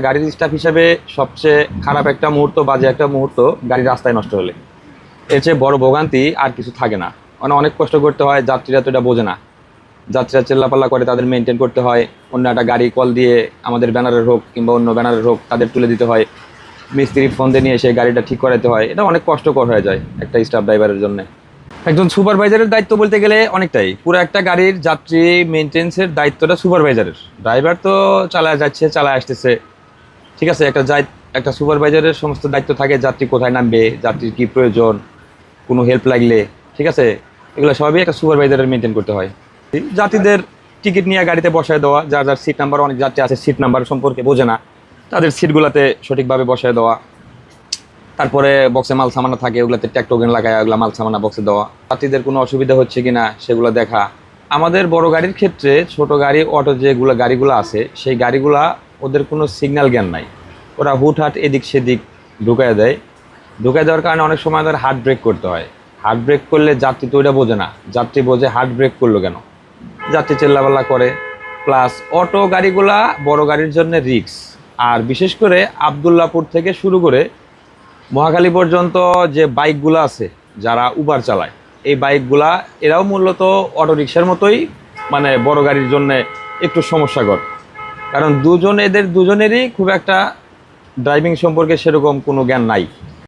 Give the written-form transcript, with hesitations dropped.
গাড়ির স্টাফ হিসেবে সবচেয়ে খারাপ একটা মুহূর্ত, বাজে একটা মুহূর্ত গাড়ি রাস্তায় নষ্ট হলে। এর চেয়ে বড় ভোগান্তি আর কিছু থাকে না। মানে অনেক কষ্ট করতে হয়, যাত্রীরা তো এটা বোঝে না। যাত্রীরা চিল্লাপাল্লা করে, তাদের মেনটেন করতে হয়। অন্য একটা গাড়ি কল দিয়ে আমাদের ব্যানারের হোক কিংবা অন্য ব্যানারের হোক তাদের তুলে দিতে হয়। মিস্ত্রি ফোন দিয়ে নিয়ে এসে গাড়িটা ঠিক করাতে হয়। এটা অনেক কষ্টকর হয়ে যায় একটা স্টাফ ড্রাইভারের জন্য। একজন সুপারভাইজারের দায়িত্ব বলতে গেলে অনেকটাই, পুরো একটা গাড়ির যাত্রী মেনটেন্সের দায়িত্বটা সুপারভাইজারের। ড্রাইভার তো চালায় যাচ্ছে, চালায় আসতেছে, ঠিক আছে। একটা সুপারভাইজারের সমস্ত দায়িত্ব থাকে, যাত্রী কোথায় নামবে, যাত্রীর কী প্রয়োজন, কোনো হেল্প লাগলে, ঠিক আছে, এগুলো সবই একটা সুপারভাইজারের মেনটেন করতে হয়। যাত্রীদের টিকিট নিয়ে গাড়িতে বসায় দেওয়া, যার যার সিট নাম্বার, অনেক যাত্রী আছে সিট নাম্বার সম্পর্কে বোঝে না, তাদের সিটগুলোতে সঠিকভাবে বসায় দেওয়া। তারপরে বক্সে মাল সামানা থাকে, ওগুলোতে ট্যাগ টোকেন লাগায় ওগুলো মাল সামানা বক্সে দেওয়া। যাত্রীদের কোনো অসুবিধা হচ্ছে কি না সেগুলো দেখা। আমাদের বড় গাড়ির ক্ষেত্রে ছোট গাড়ি, অটো যেগুলো গাড়িগুলো আছে, সেই গাড়িগুলা ওদের কোনো সিগন্যাল জ্ঞান নাই। ওরা হুটহাট এদিক সেদিক ঢুকায় দেয়। ঢুকায় দেওয়ার কারণে অনেক সময় ওদের হার্ড ব্রেক করতে হয়। হার্ড ব্রেক করলে যাত্রী তো ওইটা বোঝে না, যাত্রী বোঝে হার্ড ব্রেক করলো কেন, যাত্রী চিল্লাপাল্লা করে। প্লাস অটো গাড়িগুলা বড় গাড়ির জন্য রিস্ক। আর বিশেষ করে আবদুল্লাপুর থেকে শুরু করে মহাখালী পর্যন্ত যে বাইকগুলো আছে, যারা উবার চালায়, এই বাইকগুলা এরাও মূলত অটো রিক্সার মতোই, মানে বড় গাড়ির জন্য একটু সমস্যাকর। কারণ এদের দুজনেরই খুব একটা ড্রাইভিং সম্পর্কে সেরকম কোনো জ্ঞান নাই।